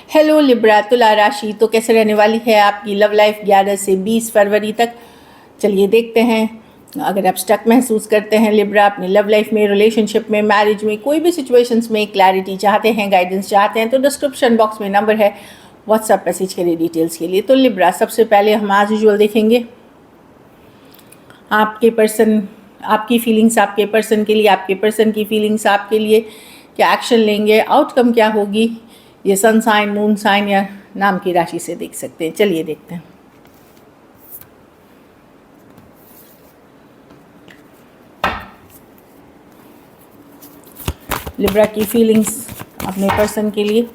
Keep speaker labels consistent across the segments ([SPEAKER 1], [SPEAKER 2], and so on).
[SPEAKER 1] Hello Libra, तुला राशि तो कैसे रहने वाली है आपकी लव लाइफ 11 से 20 फरवरी तक। चलिए देखते हैं। अगर आप स्टक महसूस करते हैं लिब्रा अपनी लव लाइफ में, रिलेशनशिप में, मैरिज में, कोई भी सिचुएशंस में क्लैरिटी चाहते हैं, गाइडेंस चाहते हैं, तो डिस्क्रिप्शन बॉक्स में नंबर है, व्हाट्सएप मैसेज करिए डिटेल्स के लिए। तो लिब्रा, सबसे पहले हम आज यूजुअल देखेंगे आपके पर्सन, आपकी फीलिंग्स आपके पर्सन के लिए, आपके पर्सन की फीलिंग्स आपके लिए, क्या एक्शन लेंगे, आउटकम क्या होगी, ये सन साइन, मून साइन या नाम की राशि से देख सकते हैं। चलिए देखते हैं। लिब्रा की फीलिंग्स अपने पर्सन के लिए।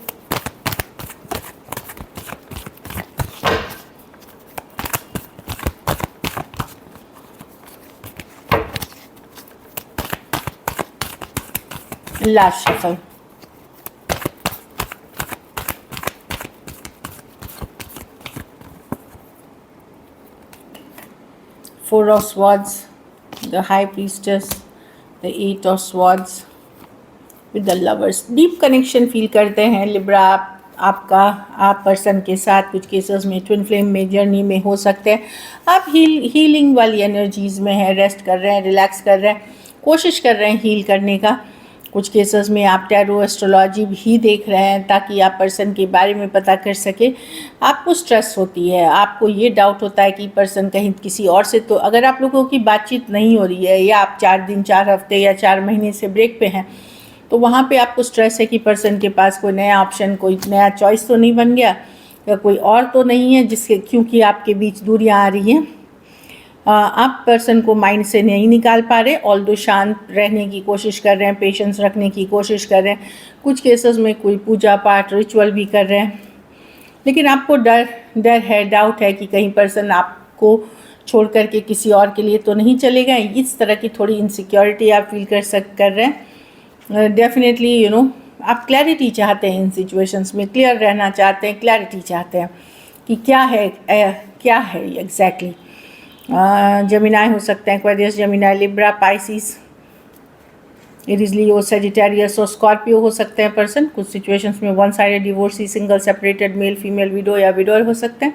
[SPEAKER 1] Last shuffle. Four of Swords, the High Priestess, the Eight of Swords with the Lovers। Deep connection feel करते हैं लिब्रा आप पर्सन के साथ। कुछ केसेस में ट्विन फ्लेम में जर्नी में हो सकते हैं। आप हीलिंग वाली एनर्जीज में हैं, रेस्ट कर रहे हैं, रिलैक्स कर रहे हैं, कोशिश कर रहे हैं हील करने का। कुछ केसेस में आप टैरो एस्ट्रोलॉजी भी देख रहे हैं ताकि आप पर्सन के बारे में पता कर सके। आपको स्ट्रेस होती है, आपको ये डाउट होता है कि पर्सन कहीं किसी और से, तो अगर आप लोगों की बातचीत नहीं हो रही है या आप 4 दिन 4 हफ्ते या 4 महीने से ब्रेक पे हैं, तो वहाँ पे आपको स्ट्रेस है कि पर्सन के पास कोई नया ऑप्शन, कोई नया चॉइस तो नहीं बन गया या कोई और तो नहीं है जिसके क्योंकि आपके बीच दूरियाँ आ रही हैं। आप पर्सन को माइंड से नहीं निकाल पा रहे, ऑल्दो शांत रहने की कोशिश कर रहे हैं, पेशेंस रखने की कोशिश कर रहे हैं। कुछ केसेस में कोई पूजा पाठ रिचुअल भी कर रहे हैं, लेकिन आपको डर है, डाउट है कि कहीं पर्सन आपको छोड़ करके किसी और के लिए तो नहीं चले गए। इस तरह की थोड़ी इनसिक्योरिटी आप फील कर रहे हैं। डेफिनेटली आप क्लैरिटी चाहते हैं इन सिचुएशंस में, क्लियर रहना चाहते हैं, क्लैरिटी चाहते हैं कि क्या है एग्जैक्टली। जमिनाई हो सकते हैं, एक्वेरियस, जमिनाई, लिब्रा, पाइसिस, एरीज, लियो, सजिटेरियस और स्कॉर्पियो हो सकते हैं पर्सन। कुछ सिचुएशंस में one sided divorcee, single, separated, male female, window या विडोर हो सकते हैं।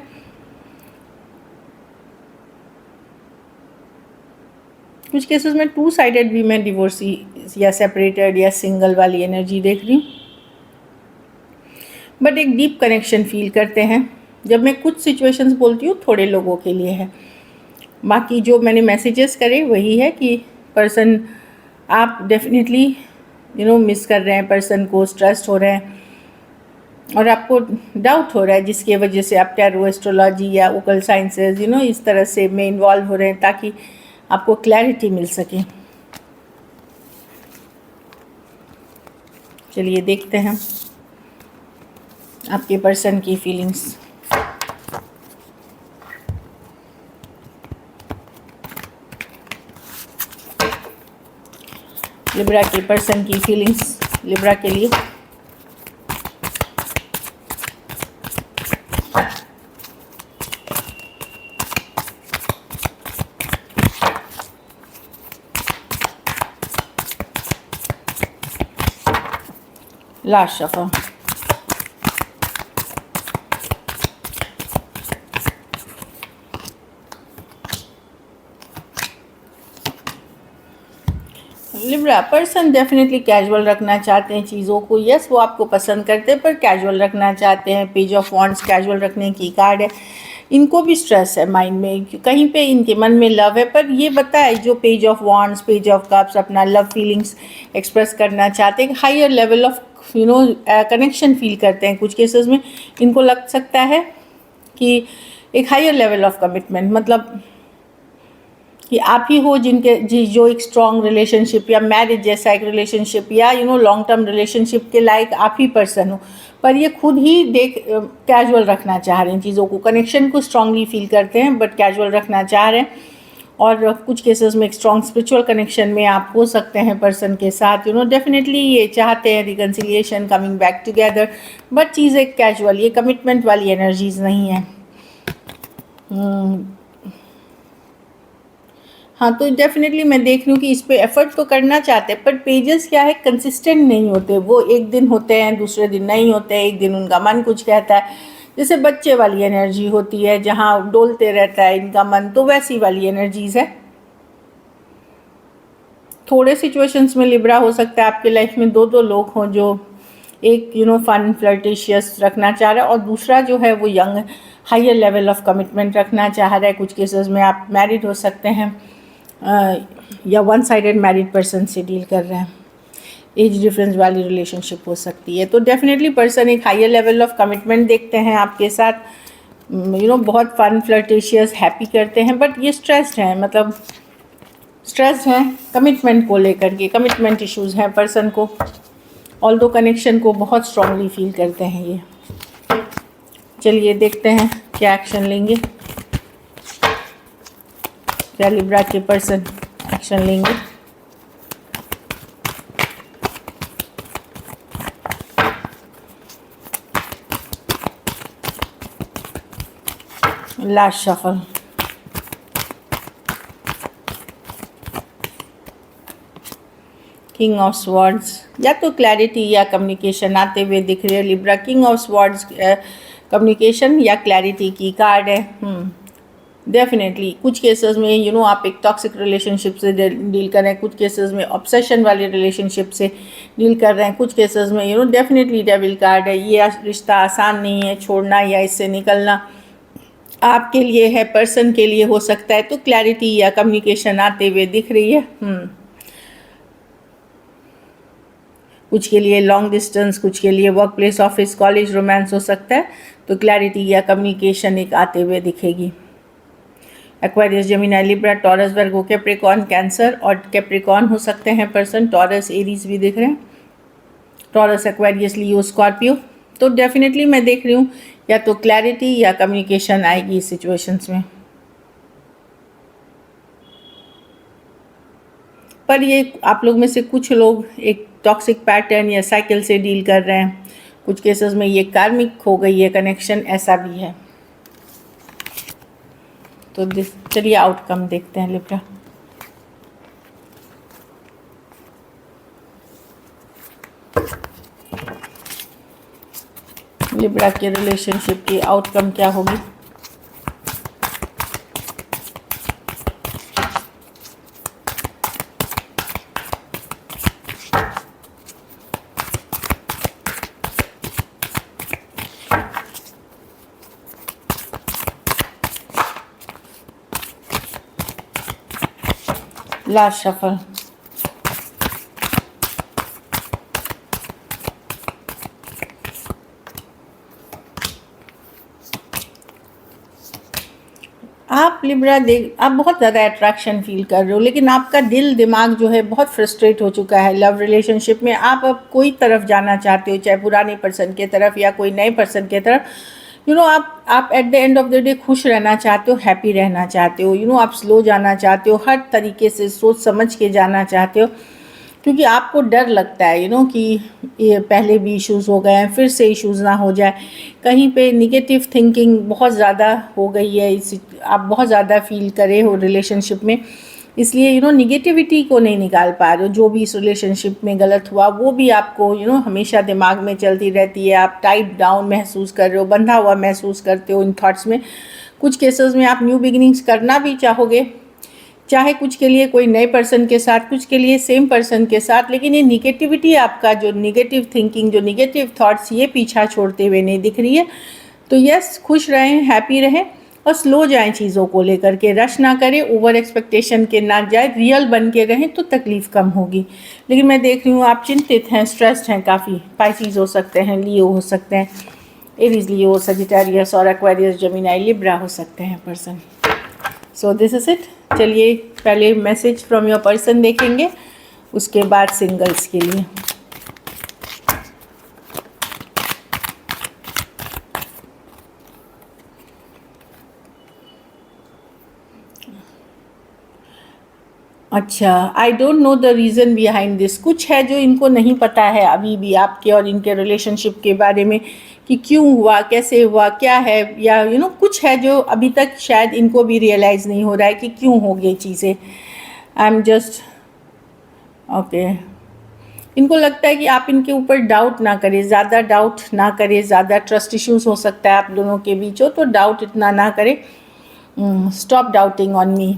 [SPEAKER 1] कुछ केसेस में 2 साइडेड भी मैं डिवोर्सी या सेपरेटेड या सिंगल वाली एनर्जी देख रही हूँ। बट एक डीप कनेक्शन फील करते हैं। जब मैं कुछ सिचुएशंस बोलती हूँ थोड़े लोगों के लिए है, बाकी जो मैंने मैसेजेस करे वही है कि पर्सन आप डेफिनेटली मिस कर रहे हैं पर्सन को, स्ट्रेस्ड हो रहे हैं और आपको डाउट हो रहा है, जिसकी वजह से आप टैरो एस्ट्रोलॉजी या ओकल साइंसेज इस तरह से में इन्वॉल्व हो रहे हैं ताकि आपको क्लैरिटी मिल सके। चलिए देखते हैं आपके पर्सन की फीलिंग्स। लिब्रा के पर्सन की फीलिंग्स लिब्रा के लिए। Last shuffle. Libra person definitely casual रखना चाहते हैं चीज़ों को। यस, वो आपको पसंद करते हैं पर कैजुअल रखना चाहते हैं। पेज ऑफ वॉन्ड्स कैजुअल रखने की कार्ड है। इनको भी स्ट्रेस है माइंड में, कहीं पे इनके मन में लव है, पर ये बताए जो page of wands, page of cups अपना लव फीलिंग्स एक्सप्रेस करना चाहते हैं। Higher level of connection feel करते हैं। कुछ केसेस में इनको लग सकता है कि एक हायर लेवल ऑफ कमिटमेंट, मतलब कि आप ही हो जो एक स्ट्रॉन्ग रिलेशनशिप या मैरिज जैसा एक रिलेशनशिप या लॉन्ग टर्म रिलेशनशिप के लायक आप ही पर्सन हो, पर ये खुद ही कैजुअल रखना चाह रहे हैं चीज़ों को। कनेक्शन को स्ट्रांगली फील करते हैं बट कैजुअल रखना चाह रहे हैं। और कुछ केसेस में एक स्ट्रॉन्ग स्पिरिचुअल कनेक्शन में आप हो सकते हैं पर्सन के साथ। डेफिनेटली ये चाहते हैं reconciliation, coming back together, but चीज़ें कैजुअल, ये कमिटमेंट वाली एनर्जीज नहीं है। हाँ, तो डेफ़िनेटली मैं देख रही हूँ कि इस पे एफ़र्ट तो करना चाहते हैं, पर पेजेस क्या है, कंसिस्टेंट नहीं होते। वो एक दिन होते हैं, दूसरे दिन नहीं होते हैं, एक दिन उनका मन कुछ कहता है। जैसे बच्चे वाली एनर्जी होती है, जहाँ डोलते रहता है इनका मन, तो वैसी वाली एनर्जीज़ है। थोड़े सिचुएशंस में लिब्रा हो सकता है आपके लाइफ में 2-2 लोग हों, जो एक फन फ्लर्टिशियस रखना चाह रहा है और दूसरा जो है वो young higher level of commitment रखना चाह रहा है। कुछ केसेस में आप मैरिड हो सकते हैं, या वन साइडेड मैरिड पर्सन से डील कर रहे हैं। एज डिफरेंस वाली रिलेशनशिप हो सकती है। तो डेफिनेटली पर्सन एक हायर लेवल ऑफ कमिटमेंट देखते हैं आपके साथ, बहुत फन फ्लर्टिशियस हैप्पी करते हैं, बट ये स्ट्रेस्ड हैं, मतलब स्ट्रेस्ड हैं कमिटमेंट को लेकर के, कमिटमेंट इश्यूज़ हैं पर्सन को, ऑल्दो कनेक्शन को बहुत स्ट्रांगली फील करते हैं ये। चलिए देखते हैं क्या एक्शन लेंगे, क्या लिब्रा के पर्सन एक्शन लेंगे। Last shuffle, king of swords, या तो क्लैरिटी या कम्युनिकेशन आते हुए दिख रहे हैं Libra. King of swords communication या क्लैरिटी की कार्ड है। डेफिनेटली कुछ केसेस में आप एक टॉक्सिक रिलेशनशिप से डील कर रहे हैं, कुछ केसेस में ऑब्सेशन वाले रिलेशनशिप से डील कर रहे हैं, कुछ केसेस में डेफिनेटली डेविल कार्ड है। ये रिश्ता आसान नहीं है छोड़ना या इससे निकलना, आपके लिए है, पर्सन के लिए हो सकता है। तो क्लैरिटी या कम्युनिकेशन आते हुए दिख रही है। कुछ के लिए लॉन्ग डिस्टेंस, कुछ के लिए work place, office, college, romance हो सकता है। तो क्लैरिटी या कम्युनिकेशन एक आते हुए दिखेगी। एक्वेरियस, जेमिनी, लिब्रा, टॉरस, वर्गो, कैप्रिकॉर्न, कैंसर और कैप्रिकॉर्न हो सकते हैं पर्सन। टॉरस, एरीज भी दिख रहे हैं। टॉरस, एक्वेरियस, लियो, स्कॉर्पियो। तो डेफिनेटली मैं देख रही हूँ या तो क्लैरिटी या कम्युनिकेशन आएगी इस सिचुएशंस में। पर ये आप लोग में से कुछ लोग एक टॉक्सिक पैटर्न या साइकिल से डील कर रहे हैं। कुछ केसेस में ये कार्मिक हो गई है कनेक्शन, ऐसा भी है। तो चलिए आउटकम देखते हैं लिब्रा। लिब्रा के रिलेशनशिप की आउटकम क्या होगी? लास्ट शफल, आप लिब्रा आप बहुत ज़्यादा अट्रैक्शन फील कर रहे हो, लेकिन आपका दिल दिमाग जो है बहुत फ्रस्ट्रेट हो चुका है लव रिलेशनशिप में। आप अब कोई तरफ जाना चाहते हो, चाहे पुराने पर्सन के तरफ या कोई नए पर्सन के तरफ। आप at the end of the day खुश रहना चाहते हो, हैप्पी रहना चाहते हो। आप स्लो जाना चाहते हो, हर तरीके से सोच समझ के जाना चाहते हो, क्योंकि आपको डर लगता है कि ये पहले भी इश्यूज़ हो गए हैं, फिर से इश्यूज़ ना हो जाए। कहीं पे निगेटिव थिंकिंग बहुत ज़्यादा हो गई है, इस आप बहुत ज़्यादा फील करे हो रिलेशनशिप में, इसलिए निगेटिविटी को नहीं निकाल पा रहे हो। जो भी इस रिलेशनशिप में गलत हुआ वो भी आपको हमेशा दिमाग में चलती रहती है। आप टाइट डाउन महसूस कर रहे हो, बंधा हुआ महसूस करते हो इन थॉट्स में। कुछ केसेस में आप न्यू बिगिनिंग्स करना भी चाहोगे, चाहे कुछ के लिए कोई नए पर्सन के साथ, कुछ के लिए सेम पर्सन के साथ, लेकिन ये निगेटिविटी, आपका जो निगेटिव थिंकिंग, जो निगेटिव थॉट्स, ये पीछा छोड़ते हुए नहीं दिख रही है। तो यस, खुश रहें, हैप्पी रहें और स्लो जाएं चीज़ों को लेकर के, रश ना करें, ओवर एक्सपेक्टेशन के ना जाए, रियल बन के रहें तो तकलीफ़ कम होगी। लेकिन मैं देख रही हूँ आप चिंतित हैं, स्ट्रेस्ड हैं काफ़ी। पाइसिस हो सकते हैं, लियो हो सकते हैं, एरीज, लियो, सजिटेरियस और एक्वेरियस, जेमिनी, लिब्रा हो सकते हैं person. So this is it. चलिए पहले मैसेज फ्रॉम योर पर्सन देखेंगे, उसके बाद सिंगल्स के लिए। अच्छा, I don't know the reason behind this. कुछ है जो इनको नहीं पता है अभी भी आपके और इनके रिलेशनशिप के बारे में, कि क्यों हुआ, कैसे हुआ, क्या है, या कुछ है जो अभी तक शायद इनको भी रियलाइज़ नहीं हो रहा है कि क्यों हो गई चीज़ें। I am just okay. इनको लगता है कि आप इनके ऊपर डाउट ना करें, ज़्यादा डाउट ना करें, ज़्यादा ट्रस्ट इश्यूज़ हो सकता है आप दोनों के बीच हो, तो डाउट इतना ना करें। Stop doubting on me.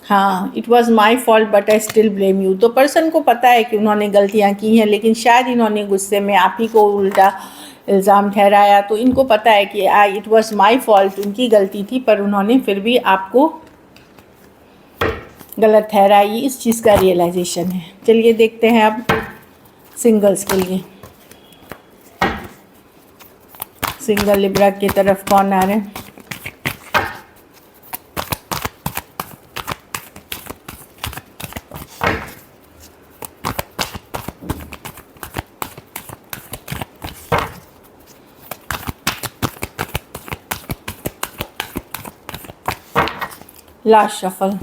[SPEAKER 1] हाँ, it was my fault but I still blame you. तो पर्सन को पता है कि उन्होंने गलतियाँ की हैं, लेकिन शायद इन्होंने गुस्से में आप ही को उल्टा इल्ज़ाम ठहराया। तो इनको पता है कि इट वॉज़ माई फॉल्ट, उनकी गलती थी, पर उन्होंने फिर भी आपको गलत ठहराई। इस चीज़ का रियलाइजेशन है। चलिए देखते हैं अब सिंगल्स के लिए। सिंगल लिब्रा की तरफ कौन आ रहे हैं? Last shuffle.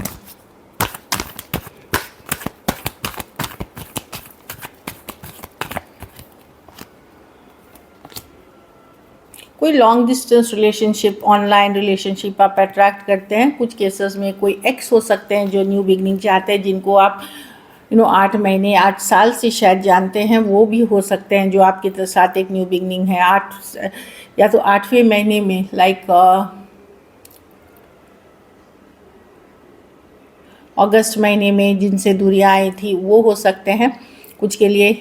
[SPEAKER 1] कोई long distance relationship, online relationship आप अट्रैक्ट करते हैं। कुछ केसेस में कोई एक्स हो सकते हैं जो न्यू बिगनिंग चाहते हैं, जिनको आप 8 महीने 8 साल से शायद जानते हैं। वो भी हो सकते हैं जो आपके साथ एक न्यू बिगनिंग है 8 या तो 8वें महीने में, लाइक अगस्त महीने में जिनसे दूरियां आई थी वो हो सकते हैं। कुछ के लिए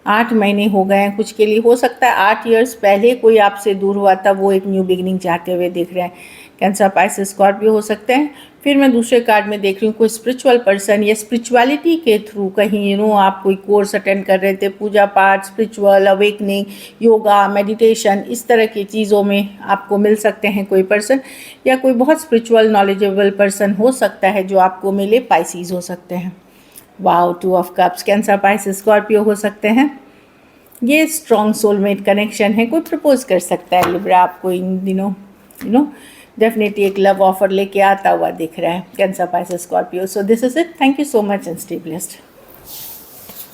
[SPEAKER 1] 8 महीने हो गए हैं, कुछ के लिए हो सकता है 8 इयर्स पहले कोई आपसे दूर हुआ था, वो एक न्यू बिगनिंग चाहते हुए दिख रहे हैं। कैंसर, पाइसेस, स्कॉर्पियो हो सकते हैं। फिर मैं दूसरे कार्ड में देख रही हूँ कोई स्पिरिचुअल पर्सन या स्पिरिचुअलिटी के थ्रू कहीं आप कोई कोर्स अटेंड कर रहे थे, पूजा पाठ, स्पिरिचुअल अवेकनिंग, योगा, मेडिटेशन, इस तरह की चीज़ों में आपको मिल सकते हैं कोई पर्सन, या कोई बहुत स्पिरिचुअल नॉलेजेबल पर्सन हो सकता है जो आपको मिले। पाइसेस हो सकते हैं। Wow, 2 of cups. Cancer, Pisces, Scorpio हो सकते हैं। ये स्ट्रॉन्ग सोलमेट कनेक्शन है। कोई प्रपोज कर सकता है लिब्रा आपको इन दिनों। डेफिनेटली एक लव ऑफर लेके आता हुआ दिख रहा है। Cancer, Pisces, Scorpio. So this is it. Thank you so much and stay blessed.